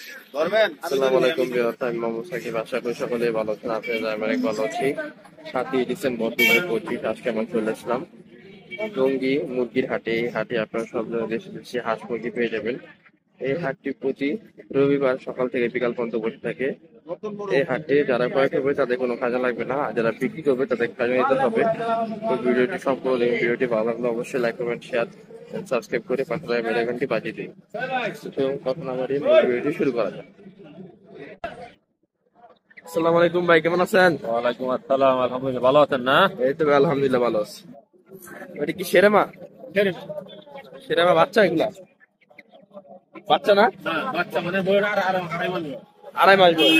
আসসালামু আলাইকুম ভিউয়ার্স, আমি মোহাম্মদ সাকিব। আশা করি সকলেই ভালো আছেন। আপনাদের আমি অনেক ভালো আছি। 7ই ডিসেম্বর 2025 আজকে আমরা চলে আসলাম টঙ্গী মুরগির হাটে। এই হাটে আপনারা সব ধরনের দেশি দেশি হাঁস মুরগি পেয়ে যাবেন। এই হাটটি প্রতি রবিবার সকাল থেকে বিকাল পর্যন্ত বসে থাকে। এই হাটে যারা ক্রয় করবে তাদের কোনো খাজা লাগবে না, আর যারা বিক্রি করবে তাদের খাজা নিতে হবে। তো ভিডিওটি সম্পূর্ণ দেখুন। ভিডিওটি ভালো লাগলে অবশ্যই লাইক করবেন, শেয়ার সাবস্ক্রাইব করে পাশে বেল আইকনটি বাজিয়ে দিন। তো কথা না বাড়িয়ে ভিডিওটি শুরু করা যাক। আসসালামু আলাইকুম ভাই, কেমন আছেন? ওয়ালাইকুম আসসালাম, আলহামদুলিল্লাহ। ভালো আছেন না? এই তো ভাই, আলহামদুলিল্লাহ ভালো আছি। এটা কি সেরেমা? সেরেমা বাচ্চা? এগুলা বাচ্চা না? বাচ্চা মানে বড় আর আড়াই মাস। আড়াই মাস বয়স।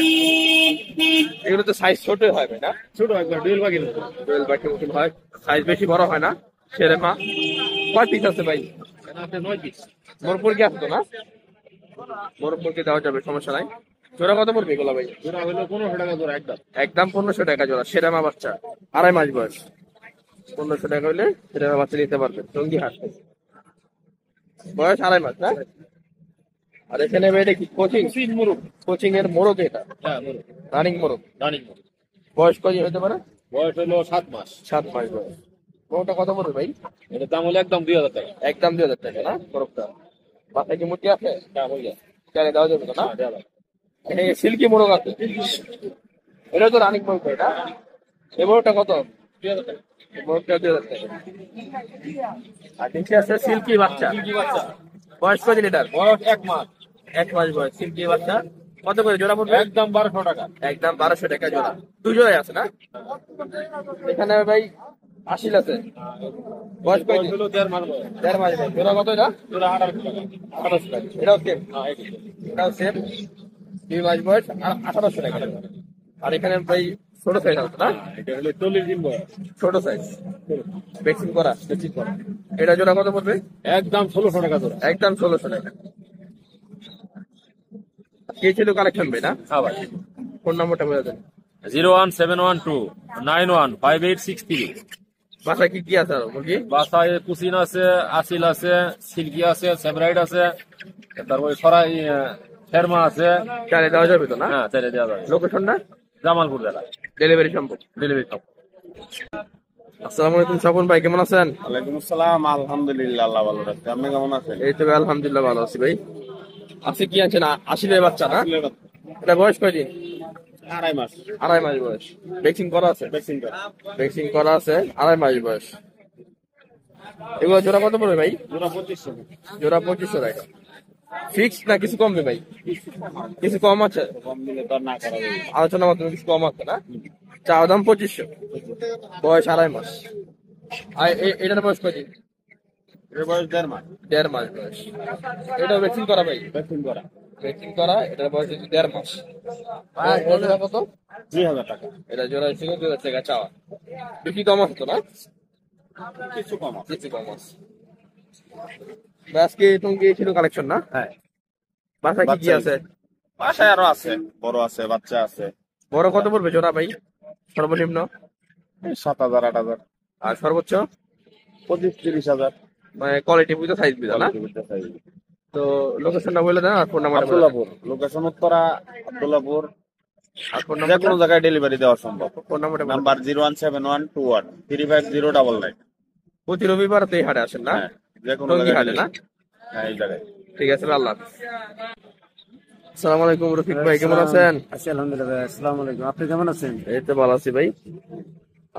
এগুলো তো সাইজ ছোটই হয় ভাই না? ছোট একবার ডুয়েল বাগির দোয়েল বাটির মতন হয়, সাইজ বেশি বড় হয় না। সেরেমা কয় পিস আছে ভাই? আপনি 9 পিস। মোরপুর কি আসতো না? মোরপুর কি দেওয়া যাবে, সমস্যা নাই। জোড়া কত পড়বে এগুলা ভাই? জোড়া হলো 1500 টাকা জোড়া একদম। একদম 1500 টাকা জোড়া। সেরেমা বাচ্চা আড়াই মাস বয়স, 1500 টাকা হলে সেরেমা বাচ্চা নিতে পারবেন। টঙ্গী হাট, বয়স আড়াই মাস না? আর এখানে ভাই এটা কি কোচিং? মুরুগ। কোচিং এর মোরগ এটা? হ্যাঁ মুরুগ, রানিং মোরগ। রানিং মুরুগ। বয়স কত হতে পারে? বয়স হলো 7 মাস। 7 মাস বয়স। মোরগটা কত পড়বে ভাই? এটার দাম হলো একদম 2000 টাকা। একদম 2000 টাকা না মোরগটা? বাসায় কি মুরগি আছে? হ্যাঁ বললাম। চালে দেওয়া যাবে তো না? হ্যাঁ দেওয়া যাবে। এখানে সিল্কি মোরগ আছে, এটা তো রানিং মোরগ ভাই না? এই মোরগটা কত? 2000 টাকা। এই মোরগটা 2000 টাকা। আর নিচে আছে সিল্কি বাচ্চা। সিল্কি বাচ্চা। বয়স কত লিটার? বয়স 1 মাস। 1 মাস বয়স সিল্কি বাচ্চা। কত করে জোড়া পড়বে? একদম 1200 টাকা। একদম 1200 টাকা জোড়া। দুই জোড়াই আছে না? এখানে ভাই আসিল আছে। বয়স কত? বয়স হলো 1.5 মাস বয়স। 1.5 মাস বয়স। জোড়া কত এটা? জোড়া 1800 টাকা। 1800 টাকা। এটাও সেম? হ্যাঁ এটাই। এটাও সেম। 2 মাস বয়স আর 1800 টাকা। আর এখানে ভাই ছোট সাইজ আছে না? এটা হলো 40 দিন বয়স। ছোট সাইজ, ভ্যাকসিন করা, ভ্যাকসিন করা। এটা জোড়া কত পড়বে? একদম 1600 টাকা জোড়া। একদম 1600 টাকা। কে ছিল কালেকশন ভাই না? হ্যাঁ ভাই। ফোন নম্বরটা বলে দেন। 01712915863। বাসায় কি কি আছে আর মুরগি? বাসায় কুসিন আছে, আসিল আছে, সিল্কি আছে, সেভরাইট আছে, তারপরে সরাই ফেরমা আছে। চালে দেওয়া যাবে তো না? হ্যাঁ চাইলে দেওয়া যাবে। লোকেশনটা? জামালপুর জেলা। ডেলিভারি সম্ভব? ডেলিভারি সব। আসসালামু আলাইকুম স্বপন ভাই, কেমন আছেন? ওয়ালাইকুম আসসালাম, আলহামদুলিল্লাহ আল্লাহ ভালো রাখছে। আপনি কেমন আছেন? এই তো ভাই আলহামদুলিল্লাহ ভালো আছি ভাই। আজকে কি আনছেন? আশিলের বাচ্চা না? এটা বয়স কয়দিন? 2.5 মাস। 2.5 মাস বয়স। ভ্যাকসিন করা আছে? ভ্যাকসিন করা। ভ্যাকসিন করা আছে, 2.5 মাস বয়স। এগুলো জোড়া কত পড়বে ভাই? জোড়া 2500। জোড়া 2500 টাকা। ফিক্স না কিছু কমবে ভাই? কিছু কম আছে? কম দিলে তো আর না করা যাবে। আলোচনার মাধ্যমে কিছু কম আছে না? চাওয়া দাম 2500, বয়স 2.5 মাস। আর এটার বয়স কয়দিন? এর বয়স 1.5 মাস। 1.5 মাস বয়স। এটাও ভ্যাকসিন করা ভাই? ভ্যাকসিন করা। ভ্যাকসিন করা, এটার বয়স হচ্ছে 1.5 মাস। এটা জোড়া কত? 2000 টাকা। এটা জোড়া হচ্ছে 2000 টাকা চাওয়া। বেশি কম আছে তো না? কিছু কম আছে। কিছু কম আছে। আজকে টঙ্গী ছিল কালেকশন না? হ্যাঁ। বাসায় কি কি আছে? বাসায় আরো আছে, বড় আছে, বাচ্চা আছে। বড় কত পড়বে জোড়া ভাই সর্বনিম্ন? 7000 8000। আর সর্বোচ্চ? 25-30,000। মানে কোয়ালিটি বুঝে সাইজ বুঝে না? তো লোকেশনটা বলে দেন আর ফোন নাম্বারটা বলে দেন। আব্দুল্লাহপুর, লোকেশন উত্তরা আব্দুল্লাহপুর। আর ফোন যে নাম্বারটা? কোনো জায়গায় ডেলিভারি দেওয়া সম্ভব। ফোন নাম্বারটা বলে দেন। নাম্বার 01712135099। প্রতি রবিবার তো এই হাটে আসেন না? হ্যাঁ, যে কোনো টঙ্গী জায়গায় হাটে না? হ্যাঁ এই জায়গায়। ঠিক আছে ভাই, আল্লাহ হাফেজ। আসসালামু আলাইকুম রফিক ভাই, কেমন আছেন? আছি আলহামদুলিল্লাহ ভাই। আসসালামু আলাইকুম। আপনি কেমন আছেন? এই তো ভালো আছি ভাই।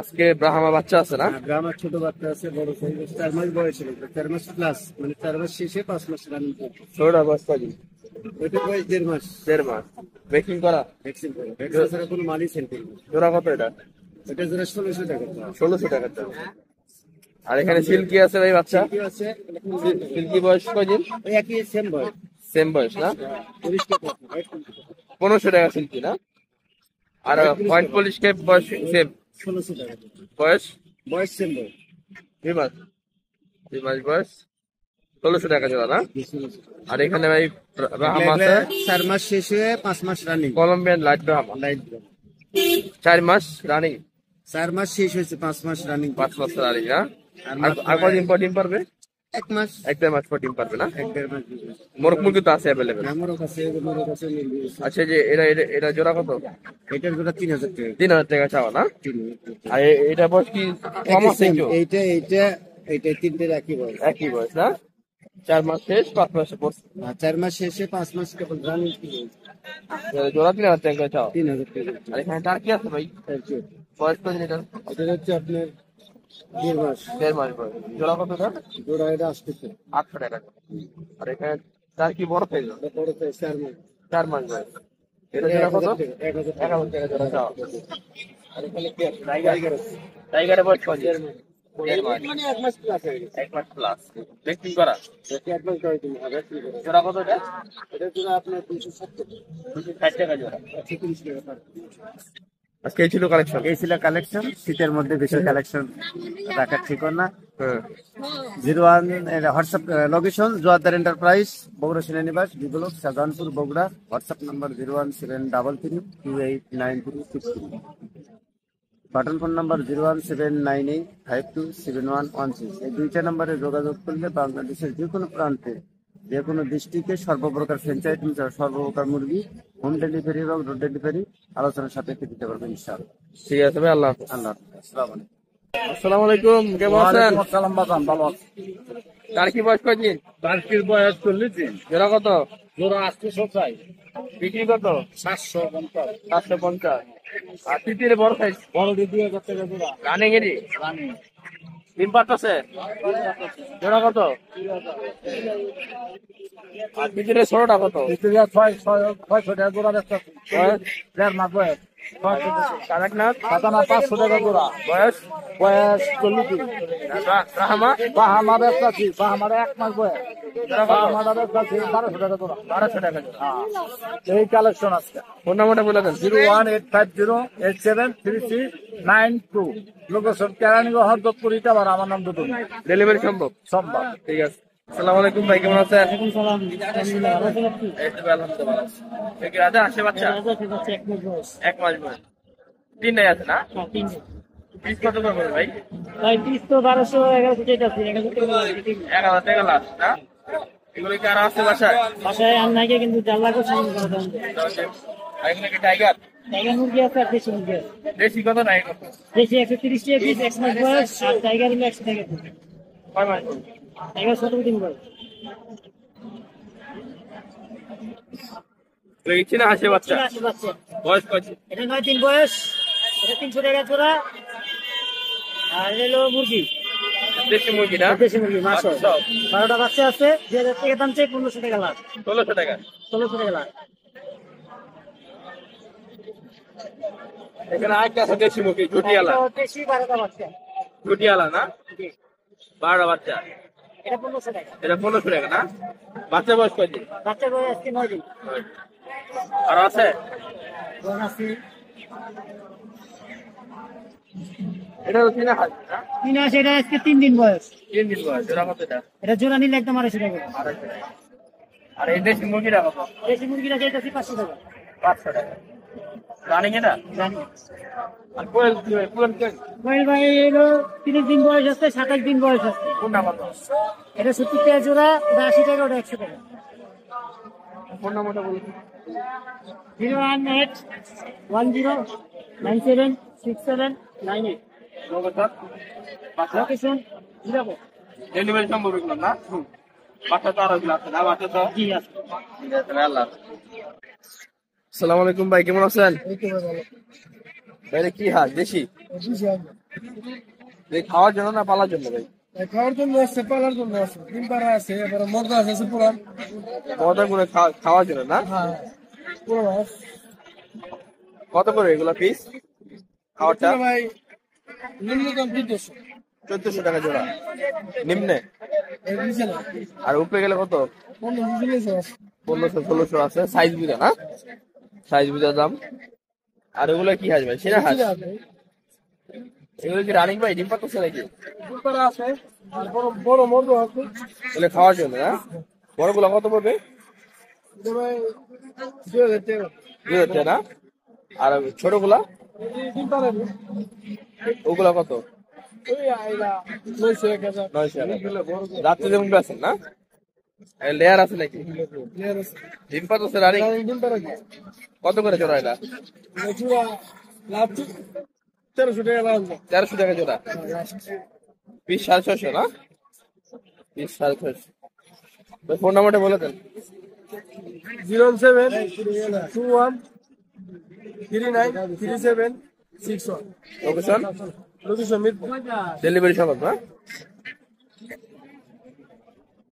আজকে ব্রাহ্মা বাচ্চা আছে না? গ্রামের ছোট বাচ্চা আছে, বড় সাইজ 4 মাস বয়স ছিল, 4 মাস প্লাস, মানে 4 মাস শেষে 5 মাস রানিং করবে। ছোটা বয়স কয়দিন? ওইটা বয়স 1.5 মাস। 1.5 মাস। ভ্যাকসিন করা? ভ্যাকসিন করে, ভ্যাকসিন ছাড়া কোনো মালই সেন্টিং। জোড়া কত এটা? এটা জোড়া 1600 টাকা। 1600 টাকা দাম। আর এখানে সিল্কি আছে ভাই বাচ্চা? কি আছে? সিল্কি বয়স কয়দিন? ওই একই সেম বয়স। সেম বয়স না? 30 টাকা। 1500 টাকা সিল্কি না? আর হোয়াইট পলিশ ক্যাপ বয়স সেম 1600 টাকা। বয়স? বয়স সেম বয়স। 2 মাস। 2 মাস বয়স, 1600 টাকা জোড়া না? 1600 টাকা। আর এখানে ভাই ব্রাহ্মা আছে, 4 মাস শেষে 5 মাস running. Colombian light Brahma, light 4 মাস রানিং, 4 মাস শেষ হয়েছে, 5 মাস রানিং। 5 মাস রানিং না? আর আর কদিন পর ডিম পারবে? এক মাস, এক দেড় মাস পর ডিম পারবে না? এক দেড় মাস, 2 মাস। মোরগ মুরগি তো আছে অ্যাভেলেবেল। আমারও কাছে মুরগি আছে। আচ্ছা, যে এটা জোড়া কত? এটার জোড়া 3000 টাকা। 3000 টাকা চাওয়া না? 3000 টাকা। আর এটা বয়স কি কম আছে একটু? এইটা তিনটে একই বয়স। একই বয়স না? 4 মাস শেষ 5 মাসে পড়ছে। আর 4 মাস শেষে 5 মাস কেবল রানিং জোড়া 3000 টাকা চাওয়া। 3000 টাকা। আর এখানে টার্কি আছে ভাই, Thank you। বয়স কত এটা? এটা হচ্ছে আপনার 1.5 মাস। 1.5 মাস বয়স। জোড়া কত এটা? জোড়া এটা আসতেছে। 800 টাকা। আর এখানে টার্কি বড় সাইজ, এটা বড় সাইজ 4 মাস। 4 মাস বয়স। এটা জোড়া কত? 1000 টাকা। 1000 টাকা জোড়া চাওয়া। আর এখানে কি আছে? টাইগার আছে। টাইগারের বয়স কত? 1.5 মাস। মানে 1 মাস প্লাস হয়ে গেছে। 1 মাস প্লাস। ভ্যাকসিন করা। এটা 1 মাস ধরে তুমি হবে। জোড়া কত এটা? এটা জোড়া আপনার 270 260 টাকা জোড়া। 30 টাকা। আজকে এই ছিল কালেকশন। এই ছিল কালেকশন। শীতের মধ্যে বেশি কালেকশন রাখার ঠিকানা হ্যাঁ। 01 WhatsApp location Joardar enterprise, Bogura সেনানিবাস, Biplob, Shahjahanpur, Bogura. WhatsApp number 01733389363। Button phone number 01798527116। এই দুইটা নম্বরে যোগাযোগ করলে বাংলাদেশের যে কোনো প্রান্তে, যে কোনো ডিস্ট্রিক্টে সর্বপ্রকার ফ্র্যাঞ্চাইজ সর্বপ্রকার মুরগি হোম ডেলিভারি এবং রোড ডেলিভারি আলোচনার সাপেক্ষে দিতে পারবেন ইনশাআল্লাহ। ঠিক আছে ভাই, আল্লাহ হাফেজ। আল্লাহ হাফেজ। আসসালামু আলাইকুম। আসসালামু আলাইকুম, কেমন আছেন? আসসালাম বাজান, ভালো আছি। টার্কি বয়স কয়দিন? টার্কির বয়স 40 দিন। জোড়া কত? জোড়া 800 চাই। বিক্রি কত? 750। 750। আর তিতির বড় সাইজ, বড় দিয়ে 2000 টাকা জোড়া। রানিং এরই রানি। ডিম পাড়তেছে। জোড়া কত? আর তিতিরের ছোটটা কত? ভিতরিয়া 600 টাকা জোড়া বেচতে আছে। বয়স? 1.5 মাস বয়স। কাদাকনাথ? সাতানা 500 টাকা জোড়া। বয়স? বয়স 40 দিন। রাহামা? বাহামা বেচতে আছি। বাহামার 1 মাস বয়স। জোড়া কত? বাহামাটা বেচতে আছি 1200 টাকা জোড়া। 1200 টাকা জোড়া। এই কালেকশন আজকে। ফোন নাম্বারটা বলে দেন। 01850873392। লোকেশন কেরানীগঞ্জ, হরদপুর, ইটাবার। আমার নাম দুটো। ডেলিভারি সম্ভব? সম্ভব। ঠিক আছে। আসসালামু আলাইকুম ভাই, কেমন আছেন? ওয়ালাইকুম সালাম। এই তো ভাই, আলহামদুলিল্লাহ ভালো আছি। এই কি রাজা আসে বাচ্চা? 1 মাস বয়স। 3 নাই আছে না? পিস কত করে বলে ভাই? ভাই পিস তো 1200 1100 চাইতাছি 1000 টাকা 1000 টাকা লাস্ট না? এগুলো কি আর আছে বাসায়? বাসায় আর নাকি কিন্তু জানলা করে সামনে করে দেন। আর এগুলো কি টাইগার? টাইগার মুরগি আছে আর দেশি মুরগি আছে। দেশি কত নাই কত? দেশি 130 টাকা পিস 1 মাস বয়স আর টাইগার হলো 100 টাকা পিস। কয় মাস? টাইগার 17 দিন বয়স। দেখছি না আসে বাচ্চা। আসে বাচ্চা। বয়স কত? এটা 9 দিন বয়স। এটা 300 টাকা জোড়া। আর এটা হলো মুরগি। দেশি মুরগি না? দেশি মুরগি মাছ। 12টা বাচ্চা আছে 2000 টাকা দাম চাই 1500 টাকা লাখ। 1600 টাকা। 1600 টাকা লাখ। এখানে আরেকটা আছে দেশি মুরগি, জুটিয়ালা। দেশি 12টা বাচ্চা। জুটিয়ালা না? জি। 12 বাচ্চা। এটা 1500 টাকা। এটা 1500 টাকা না? বাচ্চা বয়স কত দিন? বাচ্চা বয়স আজকে 9 দিন। আর আছে? বোনাসি এটা তো কিনা হাত না? 3 এটা আজকে 3 দিন বয়স। 3 দিন বয়স। জোড়া কত এটা? এটা জোড়া নিলে একদম 250 টাকা। 250 টাকা। আর এই দেশি মুরগিটা কত? দেশি মুরগিটা চাইতেছি 500 টাকা। 500 টাকা। রানিং এটা? জানি আর কোয়েল কোয়েল কোয়েল ভাই এলো 30 দিন বয়স আছে 27 দিন বয়স আছে। কোনটা কত? এটা 70 টাকা জোড়া, ওটা 80 টাকা, ওটা 100 টাকা। ফোন নাম্বারটা বলুন। 01810976798। লোকেশন জিরাবো। ডেলিভারি সম্ভব এগুলো না? বাচ্চা তো আরো আছে না? বাচ্চা তো? জি আছে। ঠিক আছে ভাই, আল্লাহ। আসসালামু আলাইকুম ভাই, কেমন আছেন? ভাই এটা কি হাঁস? দেশি? এই খাওয়ার জন্য না পালার জন্য ভাই? খাওয়ার জন্য আছে, পালার জন্য আছে, ডিম পাড়া আছে, এবারে মর্দা আছে পুরা। কত করে খাওয়ার জন্য না? হ্যাঁ, পুরো মাছ। কত করে এগুলো পিস খাওয়ারটা? ভাই ন্যূনতম 1400। 1400 টাকা জোড়া নিম্নে। এর নিচে না, আর উপরে গেলে কত? 1500 আছে। 1500 1600 আছে। সাইজ বুঝা না? সাইজ বুঝা দাম। আর ওগুলো কি হাঁস ভাই? সেরা হাঁস? এগুলো কি রানিং ভাই? ডিম পাচ্ছে নাকি? ডিম পাড়া আছে, আর বড় বড় মর্দা আছে। এগুলো খাওয়ার জন্য না? বড়গুলো কত পড়বে? এটা ভাই 2000 টাকা। 2000 টাকা না? আর ছোটগুলা ডিম পাড়া ওগুলা কত? রাত্রে যেমন আছেন না লেয়ার আছে নাকি ডিম পাত আছে রানিং কত করে জোড়া এটা 1300 টাকা জোড়া পিস 650 না পিস 650 ফোন নাম্বারটা বলে দেন 072139376 লোকেশন ডেলিভারি সম্ভব না